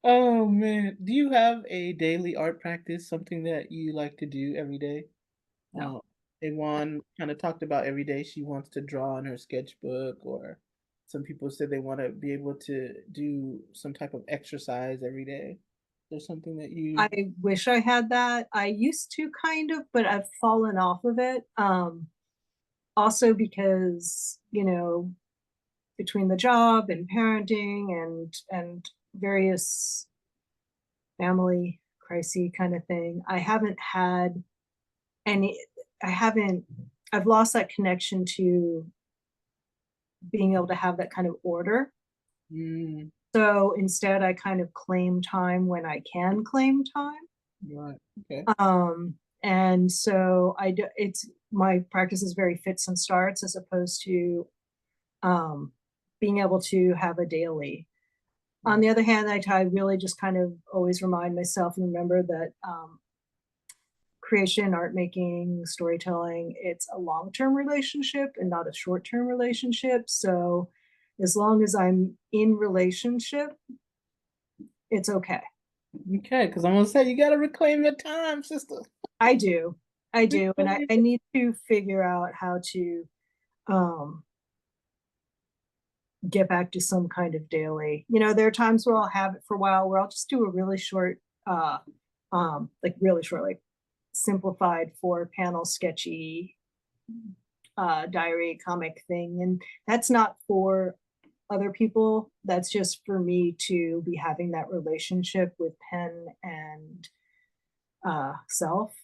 Oh man, do you have a daily art practice, something that you like to do every day? No. Uh, Yvonne kind of talked about every day she wants to draw in her sketchbook, or some people said they want to be able to do some type of exercise every day. There's something that you, I wish I had that. I used to kind of, but I've fallen off of it. Also because, between the job and parenting and various family crisis kind of thing, I haven't had any I haven't I've lost that connection to being able to have that kind of order. mm, So instead I kind of claim time when I can claim time. right, okay. And so I do, it's my practice is very fits and starts as opposed to um being able to have a daily. On Mm, the other hand, I really just kind of always remind myself and remember that creation, art making, storytelling, it's a long-term relationship and not a short-term relationship. So as long as I'm in relationship, it's okay. okay, because I'm gonna say you gotta reclaim your time, sister. I do. I do. And I, Reclaim I it. need to figure out how to um get back to some kind of daily. There are times where I'll have it for a while where I'll just do a really short, like really short, like simplified 4 panel sketchy diary comic thing. And that's not for other people. That's just for me to be having that relationship with pen and self.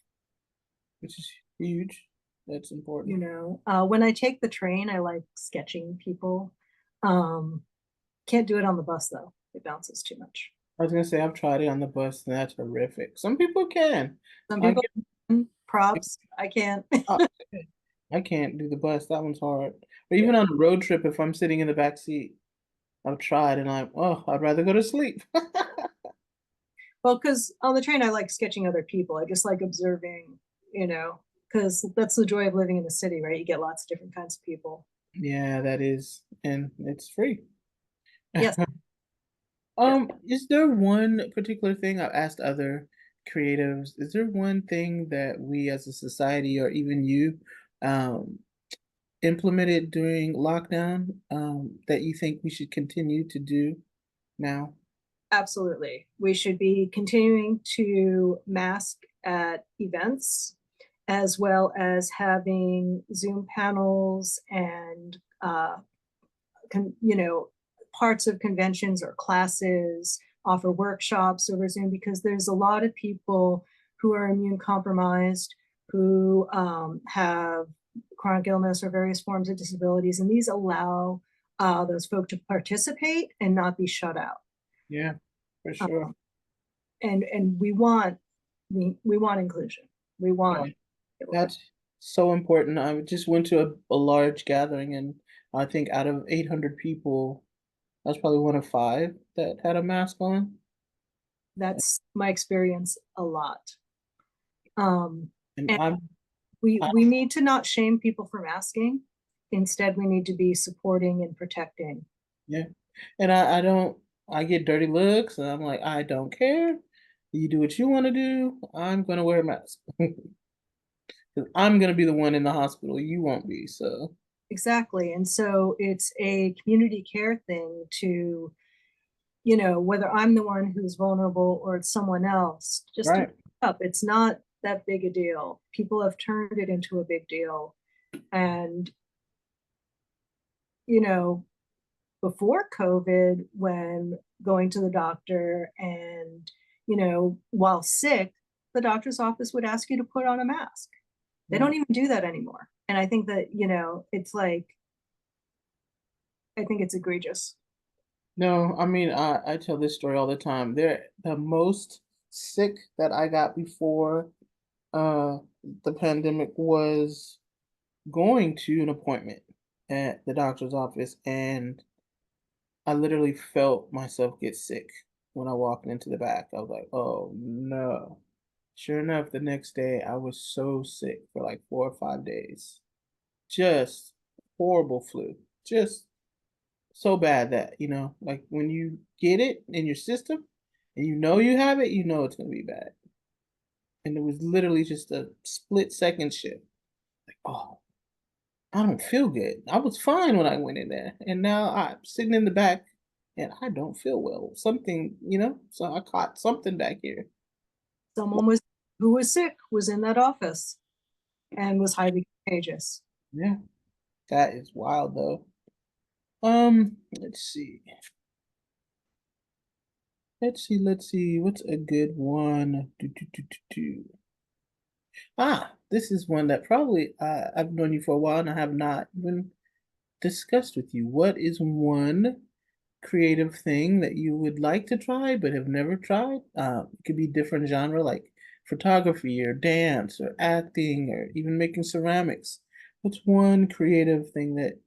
Which is huge. That's important. When I take the train, I like sketching people. Um, can't do it on the bus though. It bounces too much. I was gonna say I've tried it on the bus and that's horrific. Some people can. Some I people get props. I can't. uh, I can't do the bus. That one's hard. But Yeah. even on a road trip, if I'm sitting in the back seat, I've tried and I'm, oh, I'd rather go to sleep. Well, because on the train, I like sketching other people. I just like observing, because that's the joy of living in the city, right? You get lots of different kinds of people. Yeah, that is, and it's free. Yes. Yes. Is there one particular thing I've asked other creatives? Is there one thing that we as a society or even you um implemented during lockdown that you think we should continue to do now? Absolutely. We should be continuing to mask at events as well as having Zoom panels and, parts of conventions or classes, offer workshops over Zoom because there's a lot of people who are immune compromised, who have chronic illness or various forms of disabilities, and these allow those folk to participate and not be shut out. Yeah, for Um, sure. and we want inclusion. We want Oh, able to. that's so important. I just went to a large gathering, and I think out of 800 people, I was probably one of five that had a mask on. That's my experience a lot. Um, And and we I, we need to not shame people for masking. Instead, we need to be supporting and protecting. yeah, and I don't, I get dirty looks, and I'm like, I don't care. You do what you want to do. I'm gonna wear a mask. 'Cause I'm gonna be the one in the hospital. You won't be. So, Exactly. And so it's a community care thing to, whether I'm the one who's vulnerable or it's someone else, just to right. pick up. It's not that big a deal. People have turned it into a big deal. And, you know, before COVID, when going to the doctor and, while sick, the doctor's office would ask you to put on a mask. They Right. don't even do that anymore. And I think that, it's like, I think it's egregious. No, I mean, I tell this story all the time. The most sick that I got before uh the pandemic was going to an appointment at the doctor's office, and I literally felt myself get sick when I walked into the back. I was like, oh no. Sure enough, the next day I was so sick for like 4 or 5 days. Just horrible flu. Just so bad that, like when you get it in your system, And you know you have it, you know it's gonna be bad. And it was literally just a split second shift. Like, oh, I don't feel good. I was fine when I went in there, and now I'm sitting in the back, and I don't feel well. Something, so I caught something back here. Someone was who was sick was in that office and was highly contagious. Yeah, that is wild though. Let's see. Let's see. What's a good one? This is one that probably I've known you for a while and I have not even discussed with you. What is one creative thing that you would like to try but have never tried? It could be different genre like photography or dance or acting or even making ceramics. What's one creative thing that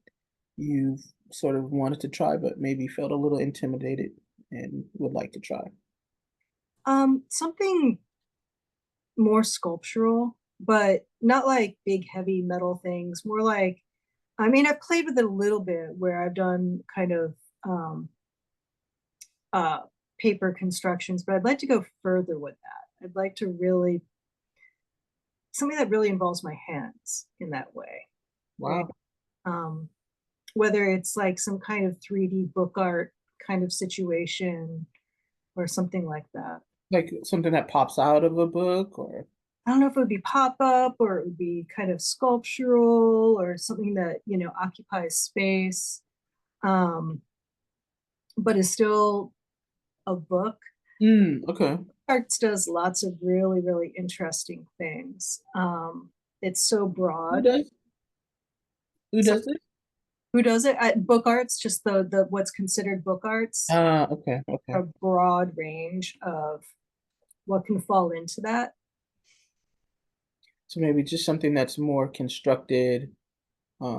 you've sort of wanted to try but maybe felt a little intimidated and would like to try? Something more sculptural, but not like big heavy metal things, more like, I mean, I've played with it a little bit where I've done kind of um uh paper constructions, but I'd like to go further with that. I'd like to really something that really involves my hands in that way, right? Wow. Um, whether it's like some kind of 3D book art kind of situation or something like that. Like something that pops out of a book or I don't know if it would be pop up or it would be kind of sculptural or something that, occupies space, um, but is still a book. okay. Arts does lots of really, really interesting things. It's so Who broad. does who So does it? who does it? Book arts, just the what's considered book arts, Okay, okay. a broad range of what can fall into that, So maybe just something that's more constructed,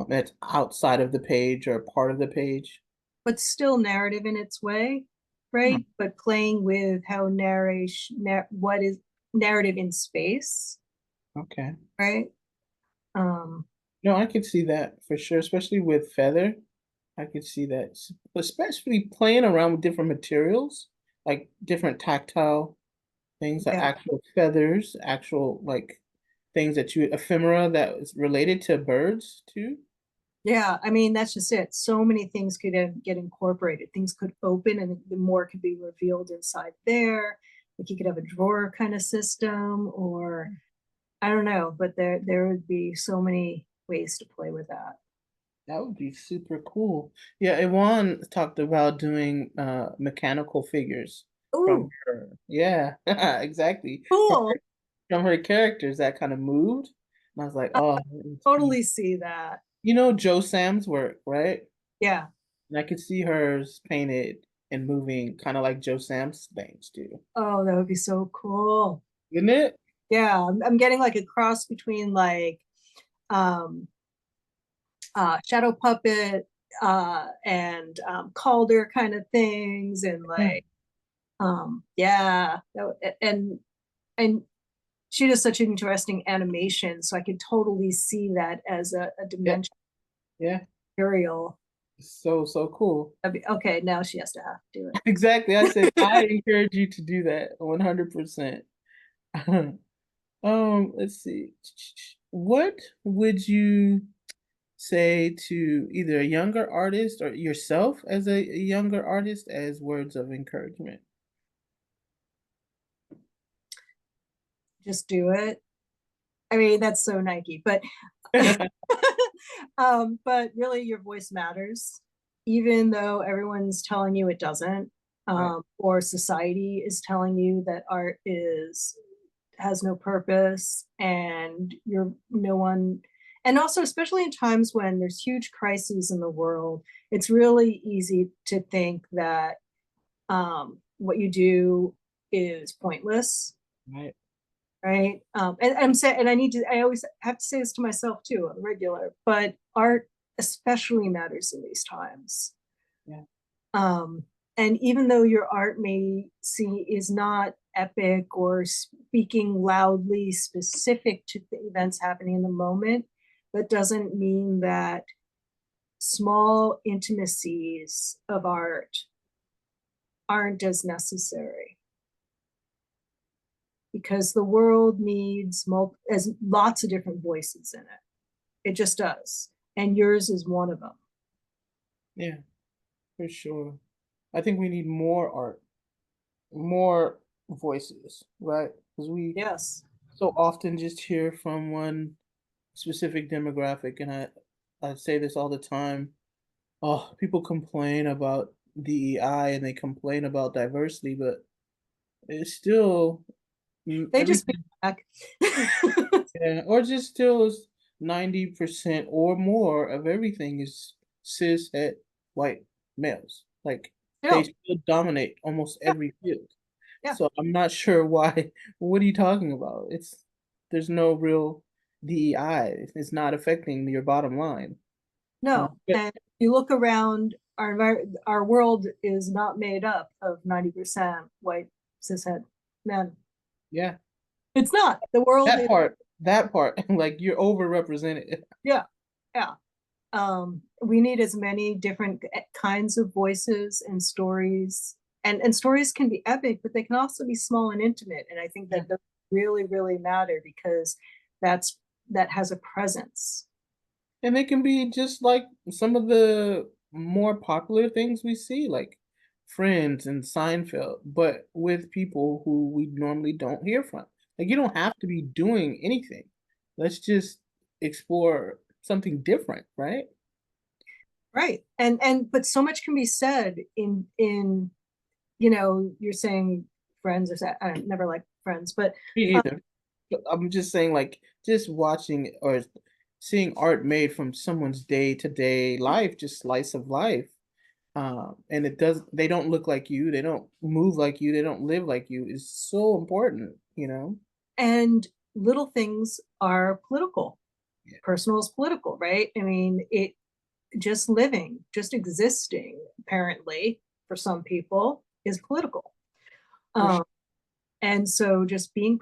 that's outside of the page or part of the page. but still narrative in its way, Hmm, right? But playing with how what is narrative in space, okay. right? Um, No, I could see that for sure, especially with feather. I could see that, especially playing around with different materials, like different tactile things, like yeah, actual feathers, actual like things that you ephemera that is related to birds too. yeah. I mean, that's just it. So many things could get incorporated. Things could open, and the more could be revealed inside there. Like you could have a drawer kind of system, or I don't know, but there would be so many ways to play with that. That would be super cool. Yeah, Iwan talked about doing mechanical figures from Ooh, her. Yeah, exactly. cool. From her characters that kind of moved. And I was like, oh, it's Totally see that. you know Joe Sam's work, right? Yeah. And I could see hers painted and moving kind of like Joe Sam's things too. Oh, that would be so cool. Isn't it? Yeah, I'm getting like a cross between like um shadow puppet and Calder kind of things and Yeah. like yeah, and she does such interesting animation, so I could totally see that as a Yeah. dimension Yeah. material. So, so cool. Okay, now she has to have to do it. Exactly. I said, I encourage you to do that 100%. Let's see. What would you say to either a younger artist or yourself as a younger artist as words of encouragement? Just do it. I mean, that's so Nike, but but really your voice matters, even though everyone's telling you it doesn't, Right. or society is telling you that art is has no purpose and you're no one. And also, especially in times when there's huge crises in the world, it's really easy to think that what you do is pointless, Right. right? And I'm saying, and I always have to say this to myself too on the regular, but art especially matters in these times. Yeah. Um, and even though your art may see is not epic or speaking loudly specific to the events happening in the moment, that doesn't mean that small intimacies of art aren't as necessary. because the world needs as lots of different voices in it. It just does. And yours is one of them. Yeah, for sure. I think we need more art, more voices, right? Because we Yes. so often just hear from one specific demographic, and I say this all the time. Oh, people complain about DEI and they complain about diversity, but it's still They just everything, speak back. yeah, or just still is 90% or more of everything is cis het white males. Like they Still, still dominate almost yeah, every field. yeah. So I'm not sure why. What are you talking about? There's no real DEI. It's not affecting your bottom line. No. But And you look around, our world is not made up of 90% white cishet men. yeah, It's not. The world is, that part, like you're overrepresented. yeah, yeah. We need as many different kinds of voices and stories. And stories can be epic, but they can also be small and intimate. And I think Yeah. that those really, really matter because that's that has a presence. And they can be just like some of the more popular things we see, like Friends and Seinfeld, but with people who we normally don't hear from. Like you don't have to be doing anything. Let's just explore something different, right? Right. But so much can be said in you're saying Friends or I never like Friends, but Me uh, either. I'm just saying, like, just watching or seeing art made from someone's day-to-day life, just slice of life. And they don't look like you, they don't move like you, they don't live like you, is so important, you know? and little things are political. Yeah. Personal is political, right? I mean, it just living, just existing, apparently, for some people, is political. For sure. Um, and so just being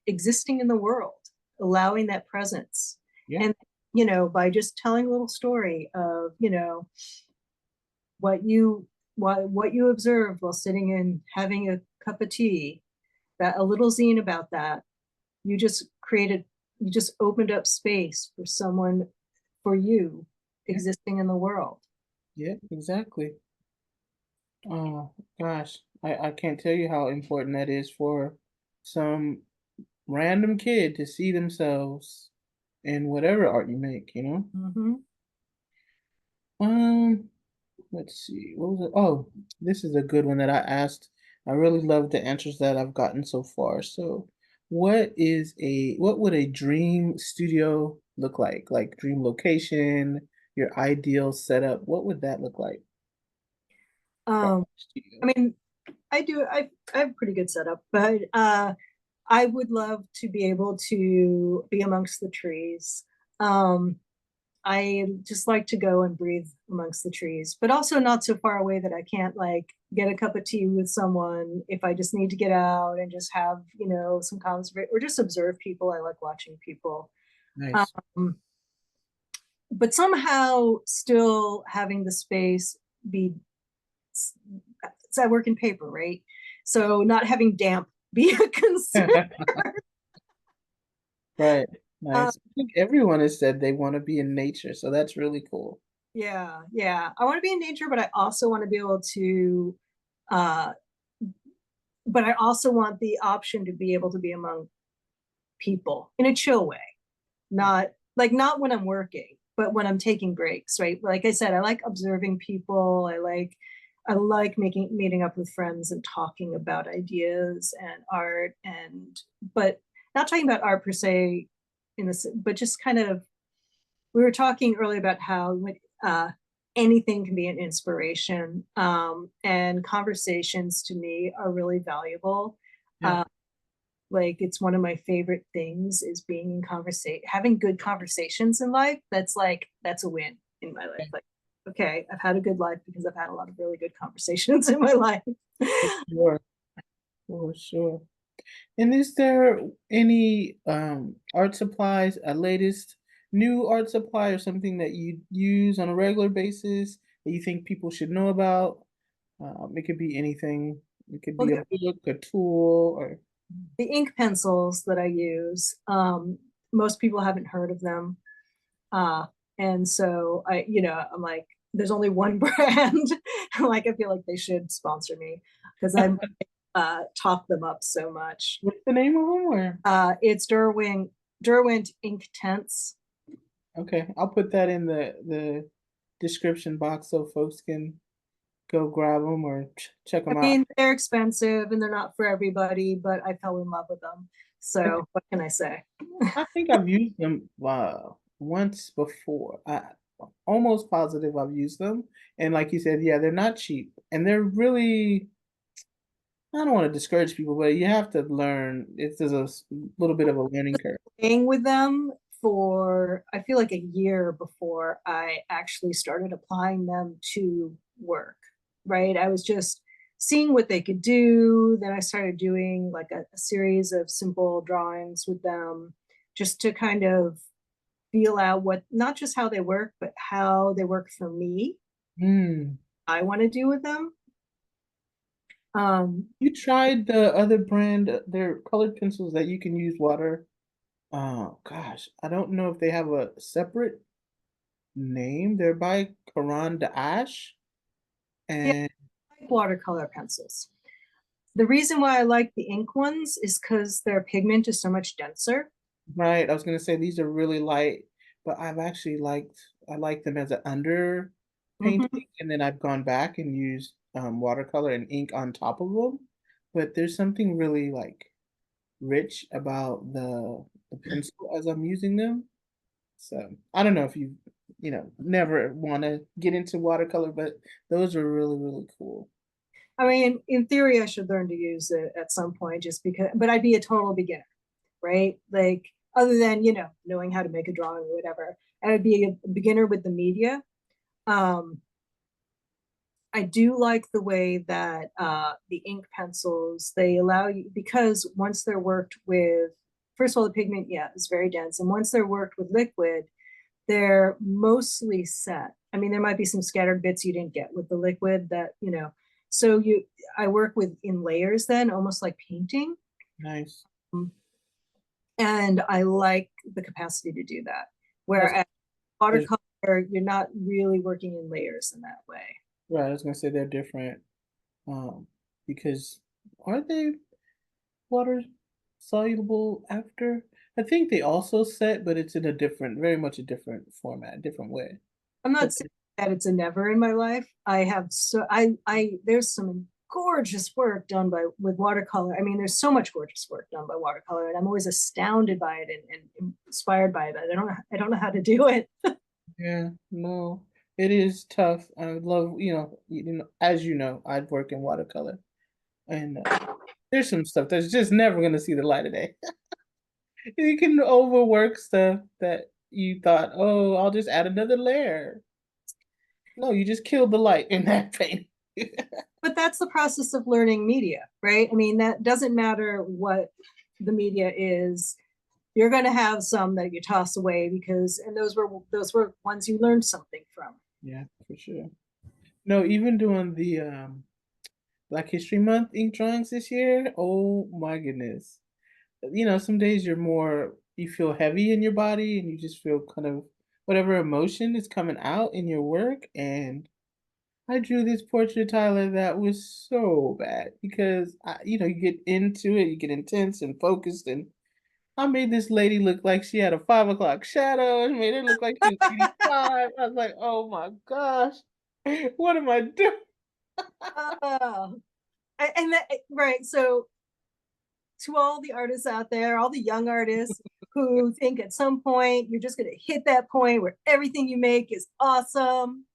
existing in the world, allowing that presence. Yeah. And by just telling a little story of, what you what you observed while sitting and having a cup of tea, that a little zine about that, you just created you just opened up space for someone for you Yeah. existing in the world. Yeah, exactly. Oh gosh, I can't tell you how important that is for some random kid to see themselves in whatever art you make, you know? Mm-hmm. Um, let's see. What was it? Oh, this is a good one that I asked. I really love the answers that I've gotten so far. So, what would a dream studio look like? Like dream location, your ideal setup. What would that look like for Um, a studio? I mean, I have a pretty good setup, but I would love to be able to be amongst the trees. Um, I just like to go and breathe amongst the trees, but also not so far away that I can't like get a cup of tea with someone if I just need to get out and just have, some conversation or just observe people. I like watching people. Nice. Um, but somehow still having the space be, so I work in paper, right? So not having damp be a concern. Right. Uh, Nice. I think everyone has said they want to be in nature, so that's really cool. yeah, yeah. I want to be in nature, but I also want to be able to uh but I also want the option to be able to be among people in a chill way. Yeah. Not when I'm working, but when I'm taking breaks, right? Like I said, I like observing people. I like meeting up with friends and talking about ideas and art but not talking about art per se in this, but just kind of we were talking earlier about how uh, anything can be an inspiration, and conversations to me are really valuable. Yeah. Uh, like it's one of my favorite things is being in conversation, having good conversations in life. That's a win in my life. Like, okay, I've had a good life because I've had a lot of really good conversations in my life. For sure. For sure. And is there any art supplies, a latest new art supply or something that you use on a regular basis that you think people should know about? It could be anything. It could Well, be a book, a tool, or the ink pencils that I use, most people haven't heard of them. Uh, and so I'm like, there's only one brand. Like, I feel like they should sponsor me because I'm top them up so much. What's the name of them? Or It's Derwent Ink Tense. okay, I'll put that in the description box so folks can go grab them or check I them out. mean, they're expensive and they're not for everybody, but I fell in love with them. I, So what can I say? I think I've used them once before. Almost positive I've used them. And like you said, yeah, they're not cheap. And they're really, I don't want to discourage people, but you have to learn. There's little bit of a learning curve. Staying with them for, I feel like, a year before I actually started applying them to work, right? I was just seeing what they could do. Then I started doing like a series of simple drawings with them just to kind of feel out what, not just how they work, but how they work for me. Hmm. I want to do with them. Um, You tried the other brand, their colored pencils that you can use water. Oh gosh, I don't know if they have a separate name. They're by Karan Ash. yeah, And I like watercolor pencils. The reason why I like the ink ones is because their pigment is so much denser. right, I was gonna say these are really light, but I like them as an under Mhm. painting, and then I've gone back and used watercolor and ink on top of them. But there's something really like rich about the pencil as I'm using them. So I don't know if never want to get into watercolor, but those are really, really cool. I mean, in theory, I should learn to use it at some point just because, but I'd be a total beginner, right? Like, other than, knowing how to make a drawing or whatever, I would be a beginner with the media. Um, I do like the way that the ink pencils, they allow you, because once they're worked with, first of all, the pigment, yeah, is very dense. And once they're worked with liquid, they're mostly set. I mean, there might be some scattered bits you didn't get with the liquid so I work with in layers then, almost like painting. Nice. And I like the capacity to do that. That's Whereas there's watercolor, you're not really working in layers in that way. right. I was gonna say they're different. Um, because are they water soluble after? I think they also set, but it's in a different, very much a different format, different way. I'm not But saying that it's a never in my life. I have so I there's some gorgeous work done by with watercolor. I mean, there's so much gorgeous work done by watercolor, and I'm always astounded by it and inspired by it. I don't know how to do it. yeah, no, it is tough. I love, as you know, I'd work in watercolor, and there's some stuff that's just never gonna see the light of day. You can overwork stuff that you thought, oh, I'll just add another layer. No, you just killed the light in that painting. But that's the process of learning media, right? I mean, that doesn't matter what the media is. You're going to have some that you toss away because, and those were ones you learned something from. Yeah, for sure. No, even doing the Black History Month ink drawings this year. Oh my goodness. Some days you feel heavy in your body and you just feel kind of whatever emotion is coming out in your work. And I drew this portrait of Tyler that was so bad because you get into it, you get intense and focused, and I made this lady look like she had a 5 o'clock shadow and made her look like she was 85. I was like, oh my gosh, what am I doing? Uh, and that, right. So, to all the artists out there, all the young artists who think at some point you're just going to hit that point where everything you make is awesome.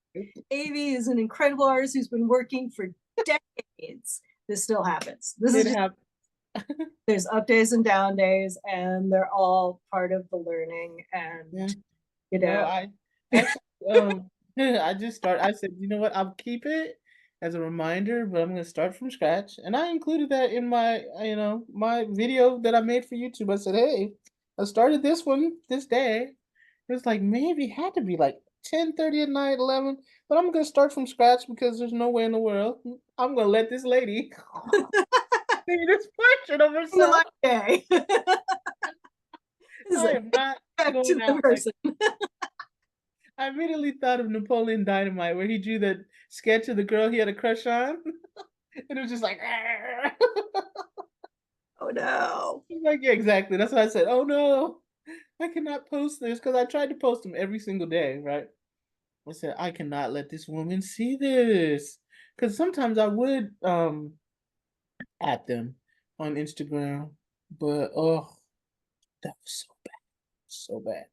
Avi is an incredible artist who's been working for decades. This still happens. This is It just, happened. there's up days and down days, and they're all part of the learning. And, Yeah. you No, know, I actually I said, you know what, I'll keep it as a reminder, but I'm gonna start from scratch. And I included that in my my video that I made for YouTube. I said, hey, I started this one this day. It was like maybe had to be like 10:30 at night, 11, but I'm gonna start from scratch because there's no way in the world I'm gonna let this lady me this portrait of In the herself. light day. This is I a am not back to going the out like person. I immediately thought of Napoleon Dynamite where he drew that sketch of the girl he had a crush on. And it was just like, Oh no. like, yeah, exactly. That's what I said. Oh no, I cannot post this because I tried to post them every single day, right? I said, I cannot let this woman see this. Because sometimes I would at them on Instagram, but oh, that was so bad. So bad.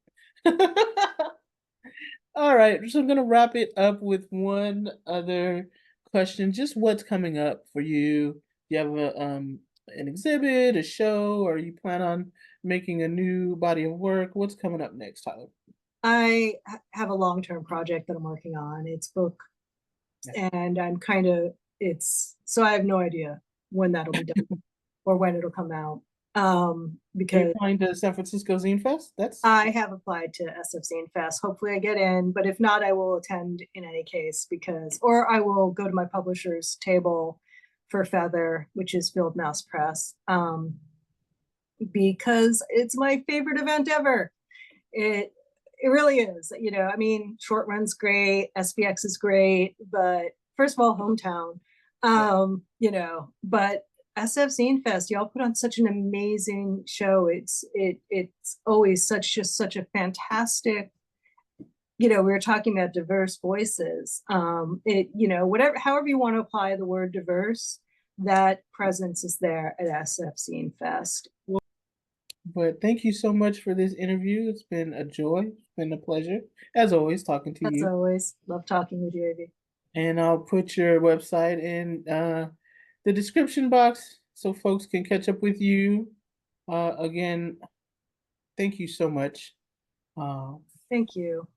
All right, so I'm gonna wrap it up with one other question. Just what's coming up for you? Do you have an exhibit, a show, or you plan on making a new body of work? What's coming up next, Tyler? Have a long-term project that I'm working on. It's book, Yeah. and I'm kind of it's so I have no idea when that'll be done or when it'll come out. Are you Because going to San Francisco Zine Fest? That's I have applied to SF Zine Fest. Hopefully I get in, but if not, I will attend in any case because, or I will go to my publisher's table for Feather, which is Field Mouse Press, because it's my favorite event ever. It it really is. You know, I mean, short run's great, SBX is great, but first of all, hometown. yeah. You know, but SF Zine Fest, y'all put on such an amazing show. It's always such a fantastic, you know, we were talking about diverse voices. It, you know, whatever however you want to apply the word diverse, that presence is there at SF Zine Fest. But thank you so much for this interview. It's been a joy. It's been a pleasure, as always, talking to As you. always, love talking with you, Ivy. And I'll put your website in the description box so folks can catch up with you. Again, thank you so much. Uh, Thank you.